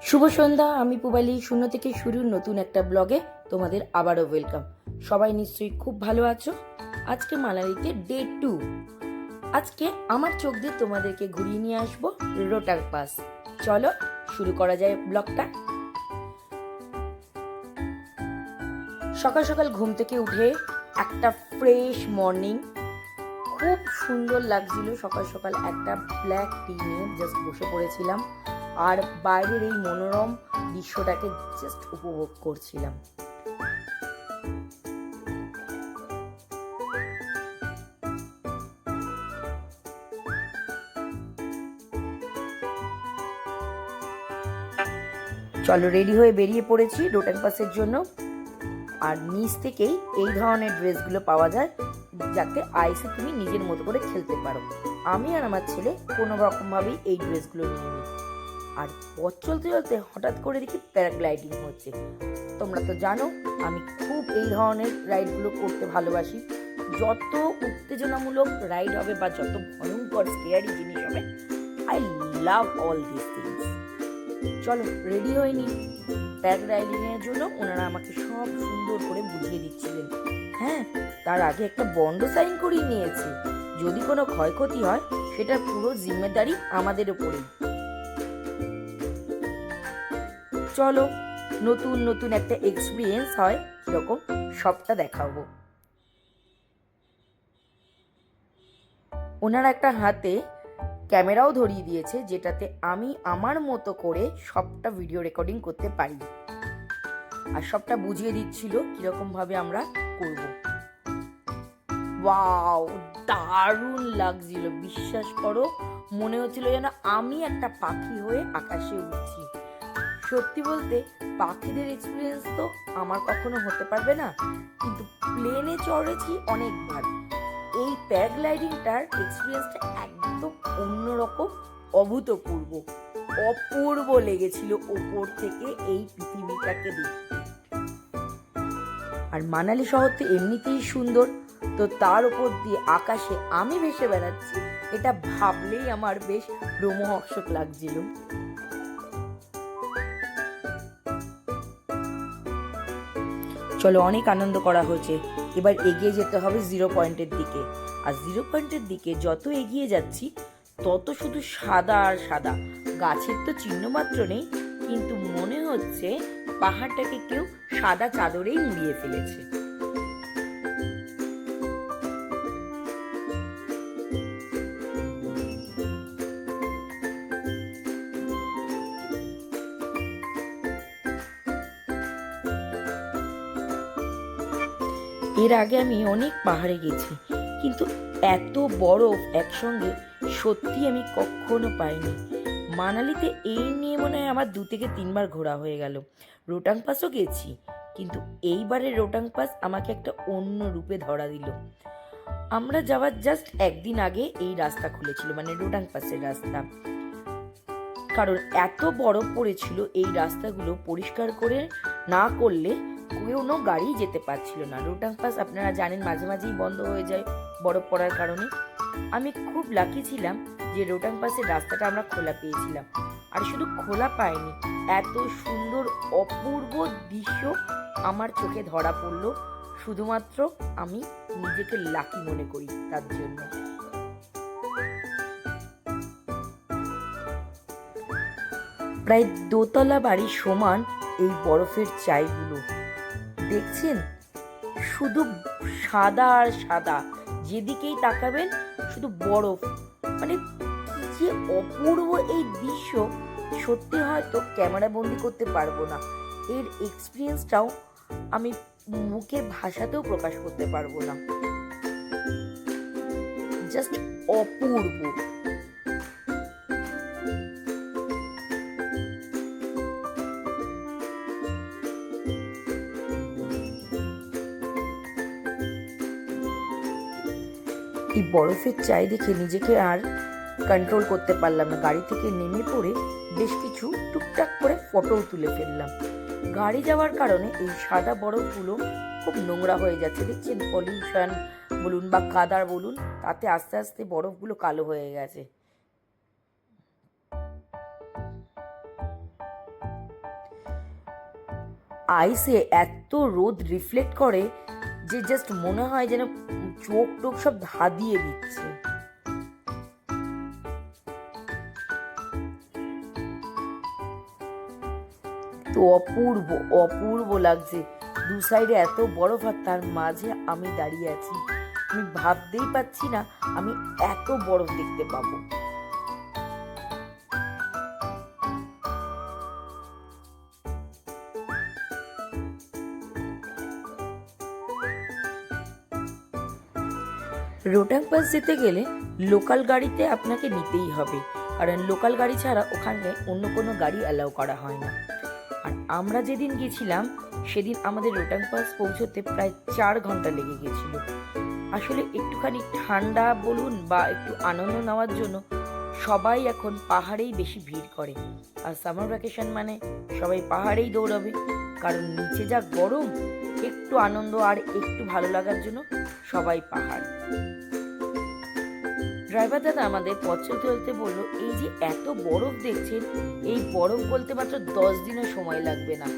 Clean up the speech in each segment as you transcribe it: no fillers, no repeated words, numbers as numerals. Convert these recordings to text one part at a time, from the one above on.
শুভ সন্ধ্যা। আমি পুবালি। শূন্য থেকে শুরু নতুন একটা ব্লগে তোমাদের আবারও ওয়েলকাম। সবাই নিশ্চয়ই খুব ভালো আছো। আজকে মানালিতে ডে 2। আজকে আমার চোখ দিয়ে তোমাদেরকে ঘুরিয়ে নিয়ে আসবো রোটাং পাস। চলো শুরু করা যায় ব্লগটা। সকাল সকাল ঘুম থেকে উঠে একটা ফ্রেশ মর্নিং, খুব সুন্দর লাগছিল। সকাল সকাল একটা ব্ল্যাক টি নিয়ে জাস্ট বসে পড়েছিলাম আর বাইরের এই মনোরম দৃশ্যটাকে জাস্ট উপভোগ করছিলাম। চলো রেডি হয়ে বেরিয়ে পড়েছি রোটাং পাসের জন্য। আর নিচ থেকেই এই ধরনের ড্রেসগুলো পাওয়া যায়, যাতে আইসে তুমি নিজের মতো করে খেলতে পারো। আমি আর আমার ছেলে কোনো রকমভাবেই এই ড্রেসগুলো নিয়ে নিই। আর পথ চলতে চলতে হঠাৎ করে দেখি প্যারাগ্লাইডিং হচ্ছে। তোমরা তো জানো আমি খুব এই ধরনের রাইডগুলো করতে ভালোবাসি। যত উত্তেজনামূলক রাইড হবে বা যত ভয়ঙ্কর স্কেয়ারি জিনিস হবে, I love all this things. চলো রেডি হয়ে নি। প্যারাগ্লাইডিং এর জন্য ওনারা আমাকে সব সুন্দর করে বুঝিয়ে দিচ্ছিলেন। হ্যাঁ, তার আগে একটা বন্ড সাইন করিয়ে নিয়েছি, যদি কোনো ক্ষয়ক্ষতি হয় সেটার পুরো জিম্মেদারি আমাদের উপরেই। চলো নতুন নতুন একটা এক্সপিরিয়েন্স হয় কিরকম সবটা দেখাবো। ওনারা একটা হাতে ক্যামেরাও ধরিয়ে দিয়েছে, যেটাতে আমি আমার মতো করে সবটা ভিডিও রেকর্ডিং করতে পারি। আর সবটা বুঝিয়ে দিচ্ছিল কিরকম ভাবে আমরা করব। ওয়াও, দারুণ লাগছিল। বিশ্বাস করো, মনে হচ্ছিল যেন আমি একটা পাখি হয়ে আকাশে উঠছি। সত্যি বলতে পাখিদের এক্সপিরিয়েন্স তো আমার কখনো হতে পারবে না, কিন্তু প্লেনে চড়েছি অনেকবার। এই প্যারাগ্লাইডিংটার এক্সপিরিয়েন্সটা একদম অন্যরকম, অভূতপূর্ব, অপূর্ব লেগেছিল ওপর থেকে এই পৃথিবীটাকে দেখতে। আর মানালি শহর তো এমনিতেই সুন্দর, তো তার উপর দিয়ে আকাশে আমি ভেসে বেড়াচ্ছি, এটা ভাবলেই আমার বেশ রোমহর্ষক লাগছিল। চলো, অনেক আনন্দ করা হয়েছে, এবার এগিয়ে যেতে হবে জিরো পয়েন্টের দিকে। আর জিরো পয়েন্টের দিকে যত এগিয়ে যাচ্ছি তত শুধু সাদা আর সাদা। গাছের তো চিহ্ন মাত্র নেই, কিন্তু মনে হচ্ছে পাহাড়টাকে কেউ সাদা চাদরেই মুড়িয়ে ফেলেছে। এর আগে আমি অনেক পাহাড়ে গেছি, কিন্তু এত বরফ একসঙ্গে সত্যি আমি কখনো পাইনি। মানালিতে এই নিয়ে মনে হয় আমার 2 থেকে 3বার ঘোরা হয়ে গেল। রোটাং পাসও গেছি, কিন্তু এইবারের রোটাং পাস আমাকে একটা অন্য রূপে ধরা দিল। আমরা যাওয়ার জাস্ট একদিন আগে এই রাস্তা খুলেছিল, মানে রোটাং পাসের রাস্তা। কারণ এত বরফ পড়েছিল, এই রাস্তাগুলো পরিষ্কার করে না করলে কোনো গাড়ি যেতে পারছিল না। রোটাং পাস আপনারা জানেন মাঝে মাঝেই বন্ধ হয়ে যায় বরফ পড়ার কারণে। আমি খুব লাকি ছিলাম যে রোটাং পাসের রাস্তাটা আমরা খোলা পেয়েছিলাম। আর শুধু খোলা পাইনি, এত সুন্দর অপূর্ব দৃশ্য আমার চোখে ধরা পড়লো। শুধুমাত্র আমি নিজেকে লাকি মনে করি তার জন্য। প্রায় দোতলা বাড়ির সমান এই বরফের চাইগুলো দেখছেন, শুধু সাদা আর সাদা, যেদিকেই তাকাবেন শুধু বরফ। মানে কি যে অপূর্ব এই দৃশ্য, সত্যি হয়তো ক্যামেরা বন্দি করতে পারবো না। এর এক্সপিরিয়েন্সটাও আমি মুখে ভাষাতেও প্রকাশ করতে পারবো না। জাস্ট অপূর্ব। এই বরফের চাই দেখে নিজেকে আর কন্ট্রোল করতে পারলাম না। গাড়ি থেকে নেমে পড়ে বেশ কিছু টুকটাক করে ফটোও তুলে ফেললাম। গাড়ি যাওয়ার কারণে এই সাদা বরফগুলো খুব নোংরা হয়ে যাচ্ছে, দেখছেন? পলিউশন বলুন বা কাদার বলুন, তাতে আস্তে আস্তে বরফগুলো কালো হয়ে গেছে। আইসে এত রোদ রিফ্লেক্ট করে যে জাস্ট মনে হয় যেন চোখ টোক সব ধাঁধিয়ে দিচ্ছে। তো অপূর্ব অপূর্ব লাগছে, দু সাইডে এত বরফ আর তার মাঝে আমি দাঁড়িয়ে আছি। আমি ভাবতেই পাচ্ছি না আমি এত বরফ দেখতে পাবো। রোটাং পাস যেতে গেলে লোকাল গাড়িতে আপনাকে নিতেই হবে, কারণ লোকাল গাড়ি ছাড়া ওখানে অন্য কোনো গাড়ি অ্যালাউ করা হয় না। আর আমরা যেদিন গেছিলাম সেদিন আমাদের রোটাং পাস পৌঁছতে প্রায় 4 ঘন্টা লেগে গেছিল। আসলে একটুখানি ঠান্ডা বলুন বা একটু আনন্দ নেওয়ার জন্য সবাই এখন পাহাড়েই বেশি ভিড় করে। আর সামার ভ্যাকেশন মানে সবাই পাহাড়েই দৌড়াবে, কারণ নিচে যা গরম, একটু আনন্দ আর একটু ভালো লাগার জন্য সবাই পাহাড়। ড্রাইভার দাদা আমাদের পথ চলতে চলতে বললো, এই যে এত বরফ দেখছেন, এই বরফ বলতে মাত্র 10 দিনও সময় লাগবে না,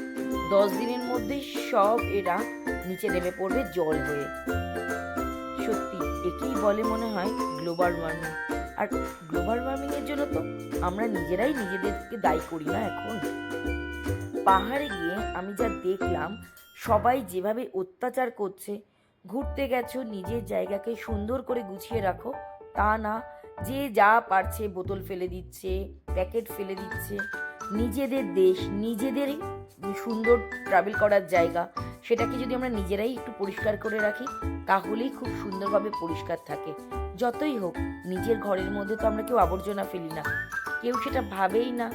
10 দিনের মধ্যেই সব এরা নিচে নেমে পড়বে জল হয়ে। সত্যি একেই বলে মনে হয় গ্লোবাল ওয়ার্মিং। আর গ্লোবাল ওয়ার্মিং এর জন্য তো আমরা নিজেরাই নিজেদেরকে দায়ী করি না এখন। পাহাড়ে গিয়ে আমি যা দেখলাম, সবাই যেভাবে অত্যাচার করছে। ঘুরতে গেছো, নিজের জায়গাকে সুন্দর করে গুছিয়ে রাখো, তা না, যে যা পারছে বোতল ফেলে দিচ্ছে, প্যাকেট ফেলে দিচ্ছে। নিজেদের দেশ, নিজেদের সুন্দর ট্রাভেল করার জায়গা, সেটাকে যদি আমরা নিজেরাই একটু পরিষ্কার করে রাখি তাহলেই খুব সুন্দরভাবে পরিষ্কার থাকে। যতই হোক, নিজের ঘরের মধ্যে তো আমরা কেউ আবর্জনা ফেলি না, কেউ সেটা ভাবেই না।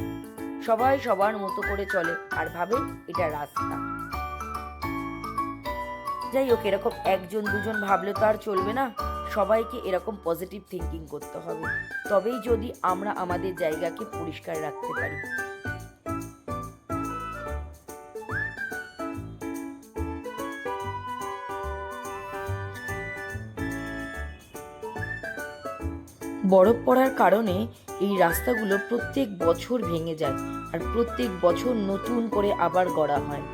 সবাই সবার মতো করে চলে আর ভাবে এটা রাস্তা। যাই হোক, এরকম একজন দুজন ভাবলে তো আর চলবে না, সবাইকে এরকম পজিটিভ থিঙ্কিং করতে হবে, তবেই যদি আমরা আমাদের জায়গাকে পরিষ্কার রাখতে পারি। বরফ পড়ার কারণে এই রাস্তাগুলো প্রত্যেক বছর ভেঙে যায় আর প্রত্যেক বছর নতুন করে আবার গড়া হয়।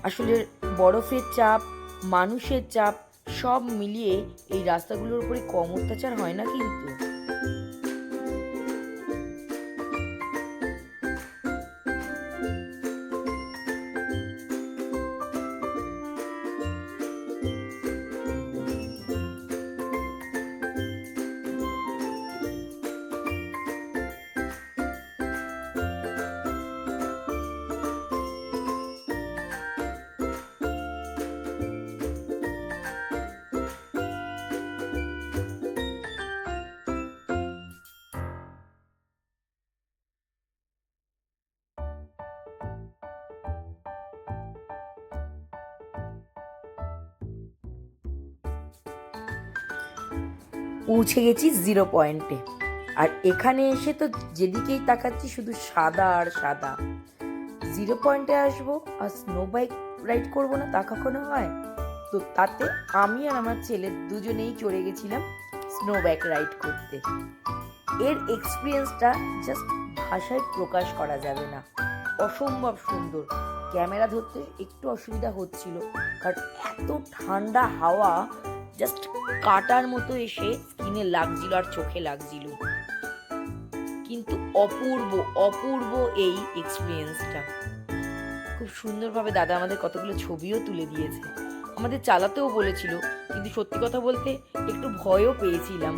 আসলে বরফের চাপ, মানুষের চাপ সব মিলিয়ে এই রাস্তাগুলোর উপরে কম অত্যাচার হয় না কিন্তু। পৌঁছে গেছি 0 পয়েন্টে, আর এখানে এসে তো যেদিকেই তাকাচ্ছি শুধু সাদা আর সাদা। 0 পয়েন্টে আসবো আর স্নো বাইক রাইড করবো না, তা কখনো হয়? তো তাতে আমি আর আমার ছেলে দুজনেই চড়ে গেছিলাম স্নো বাইক রাইড করতে। এর এক্সপিরিয়েন্সটা জাস্ট ভাষায় প্রকাশ করা যাবে না, অসম্ভব সুন্দর। ক্যামেরা ধরতে একটু অসুবিধা হচ্ছিল, কারণ এত ঠান্ডা হাওয়া জাস্ট কাটার মতো এসে স্কিনে লাগছিল আর চোখে লাগছিল। কিন্তু অপূর্ব অপূর্ব এই এক্সপিরিয়েন্সটা। খুব সুন্দরভাবে দাদা আমাদের কতগুলো ছবিও তুলে দিয়েছে, আমাদের চালাতেও বলেছিল, কিন্তু সত্যি কথা বলতে একটু ভয়ও পেয়েছিলাম।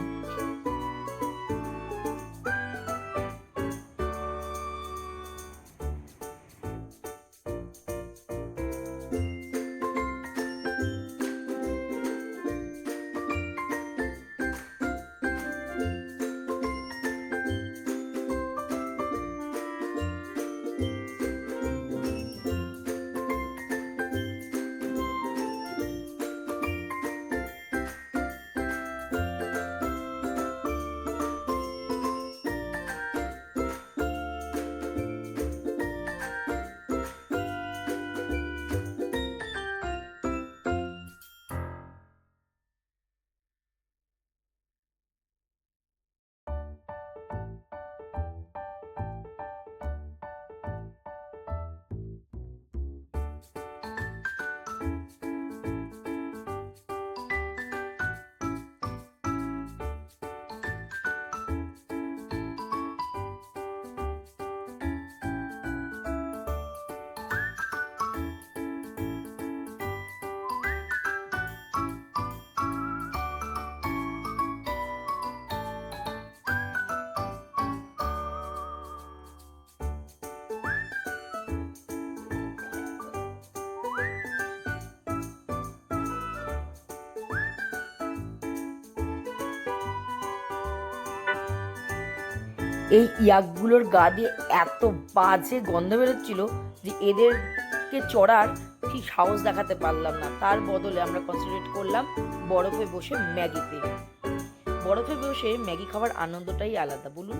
এই ইয়াকগুলোর গা দিয়ে এত বাজে গন্ধ বেরোচ্ছিল যে এদেরকে চড়ার ঠিক সাহস দেখাতে পারলাম না। তার বদলে আমরা কনসেন্ট্রেট করলাম বরফে বসে ম্যাগিতে। বরফে বসে ম্যাগি খাওয়ার আনন্দটাই আলাদা, বলুন।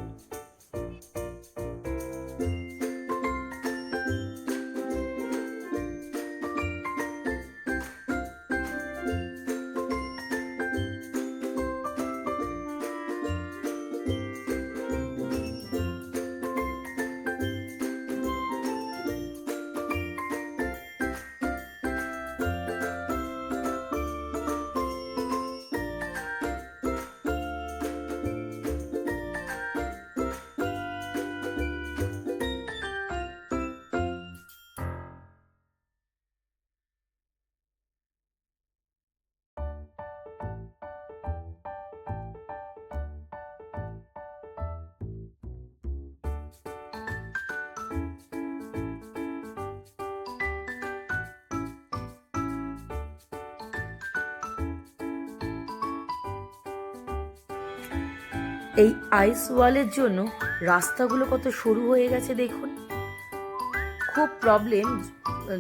এই আইস ওয়ালের জন্য রাস্তাগুলো কত সরু হয়ে গেছে দেখুন। খুব প্রবলেম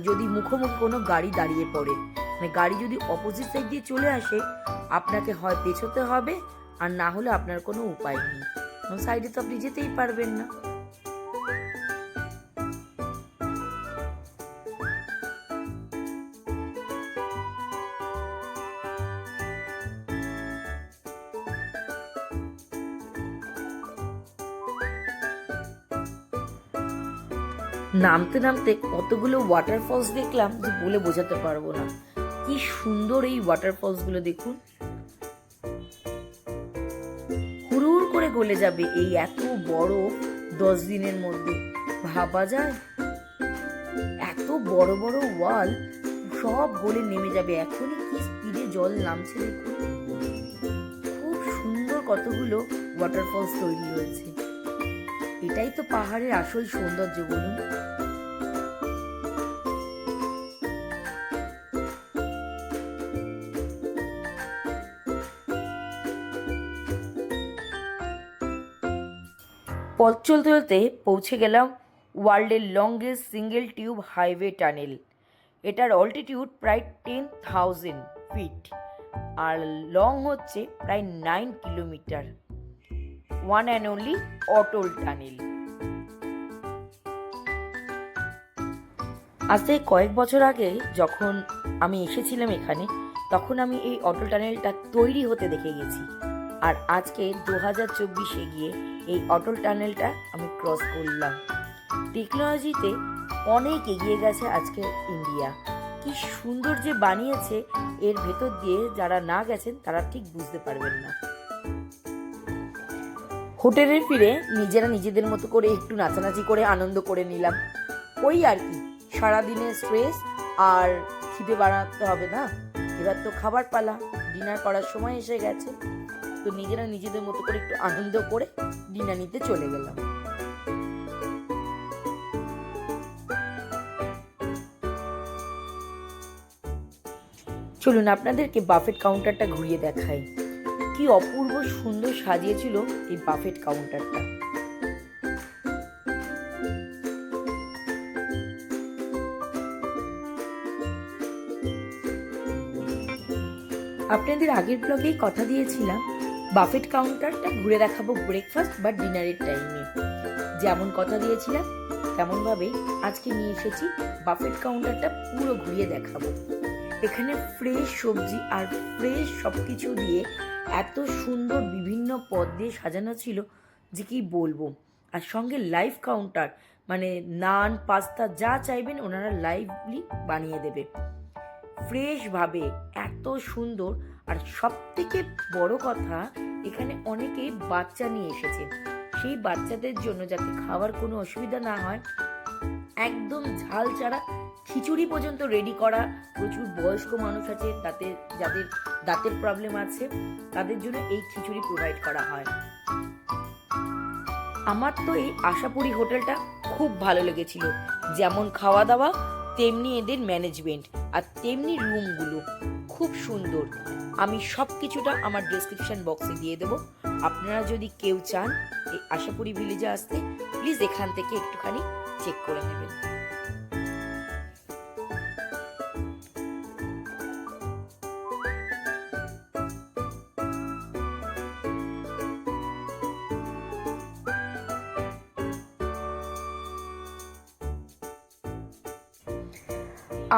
যদি মুখোমুখি কোনো গাড়ি দাঁড়িয়ে পড়ে, মানে গাড়ি যদি অপোজিট সাইড দিয়ে চলে আসে আপনাকে হয় পেছোতে হবে, আর না হলে আপনার কোনো উপায় নেই, সাইডে তো আপনি যেতেই পারবেন না। নামতে নামতে কতগুলো ওয়াটারফলস দেখলাম যে বলে বোঝাতে পারবো না। কি সুন্দর এই ওয়াটারফলস গুলো দেখুন, হুড়ুর করে গলে যাবে এই এত বড় 10 দিনের মধ্যে, ভাবা যায়? এত বড় বড় ওয়াল সব গলে নেমে যাবে, এখনই কি স্পিডে জল নামছে দেখুন। খুব সুন্দর কতগুলো ওয়াটারফলস তৈরি হয়েছে। এটাই তো পাহাড়ের আসল সৌন্দর্য, বলুন। পথ চলতে চলতে পৌঁছে গেলাম ওয়ার্ল্ডের longest single tube highway tunnel. এটার অল্টিটিউড প্রায় 10,000 ফিট আর লং হচ্ছে প্রায় 9 kilometre. One and only Atal tunnel. আজ থেকে কয়েক বছর আগে যখন আমি এসেছিলাম এখানে, তখন আমি এই অটল টানেলটা তৈরি হতে দেখে গেছি। আর আজকে 2024-এ গিয়ে এই অটল টানেলটা আমি ক্রস করলাম। টেকনোলজিতে অনেক এগিয়ে গেছে আজকে ইন্ডিয়া। কি সুন্দর যে বানিয়েছে, এর ভেতর দিয়ে যারা না গেছেন তারা ঠিক বুঝতে পারবেন না। হোটেলে ফিরে নিজেরা নিজেদের মতো করে একটু নাচানাচি করে আনন্দ করে নিলাম। ওই আর কি, সারাদিনের স্ট্রেস আর খিদে বাড়াতে হবে না, এবার তো খাবার পালা, ডিনার করার সময় এসে গেছে। তো নিজেরা নিজেদের মতো করে একটু আনন্দ করে ডিনার নিতে চলে গেলাম। চলুন আপনাদেরকে বাফেট কাউন্টারটা ঘুরিয়ে দেখাই। কি অপূর্ব সুন্দর সাজিয়েছিল এই বাফেট কাউন্টারটা। আপনাদের আগের ব্লগেই কথা দিয়েছিলাম বাফেট কাউন্টারটা ঘুরে দেখাবো ব্রেকফাস্ট বা ডিনারের টাইমে। যেমন কথা দিয়েছিলাম তেমনভাবেই আজকে নিয়ে এসেছি বাফেট কাউন্টারটা পুরো ঘুরিয়ে দেখাবো। এখানে ফ্রেশ সবজি আর ফ্রেশ সব কিছু দিয়ে এত সুন্দর বিভিন্ন পদ দিয়ে সাজানো ছিল যে কি বলবো। আর সঙ্গে লাইভ কাউন্টার, মানে নান পাস্তা যা চাইবেন ওনারা লাইভলি বানিয়ে দেবে ফ্রেশভাবে, এত সুন্দর। আর সব থেকে বড় কথা, এখানে অনেকেই বাচ্চা নিয়ে এসেছে, সেই বাচ্চাদের জন্য যাতে খাওয়ার কোনো অসুবিধা না হয় একদম ঝাল ছাড়া খিচুড়ি পর্যন্ত রেডি করা। প্রচুর বয়স্ক মানুষ আছে, যাদের দাঁতের প্রবলেম আছে, তাদের জন্য এই খিচুড়ি প্রোভাইড করা হয়। আমার তো এই আশাপুরি হোটেলটা খুব ভালো লেগেছিল, যেমন খাওয়া দাওয়া তেমনি এদের ম্যানেজমেন্ট আর তেমনি রুমগুলো খুব সুন্দর। আমি সব কিছুটা আমার ডেসক্রিপশন বক্সে দিয়ে দেবো। আপনারা যদি কেউ চান এই আশাপুরি ভিলেজে আসতে, প্লিজ এখান থেকে একটুখানি চেক করে নেবেন।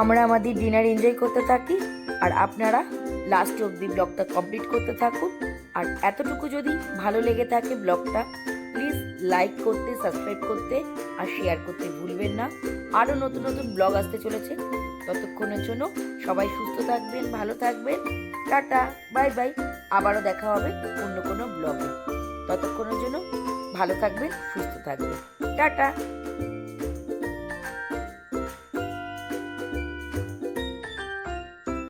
আমরা আমাদের ডিনার এনজয় করতে থাকি, আর আপনারা লাস্ট অবধি ব্লগটা কমপ্লিট করতে থাকুন। আর এতটুকু যদি ভালো লেগে থাকে ব্লগটা, প্লিজ লাইক করতে, সাবস্ক্রাইব করতে আর শেয়ার করতে ভুলবেন না। আরও নতুন নতুন ব্লগ আসতে চলেছে। ততক্ষণের জন্য সবাই সুস্থ থাকবেন, ভালো থাকবেন। Tata, bye bye. আবারও দেখা হবে অন্য কোনো ব্লগে। ততক্ষণের জন্য ভালো থাকবেন, সুস্থ থাকবেন। টাটা।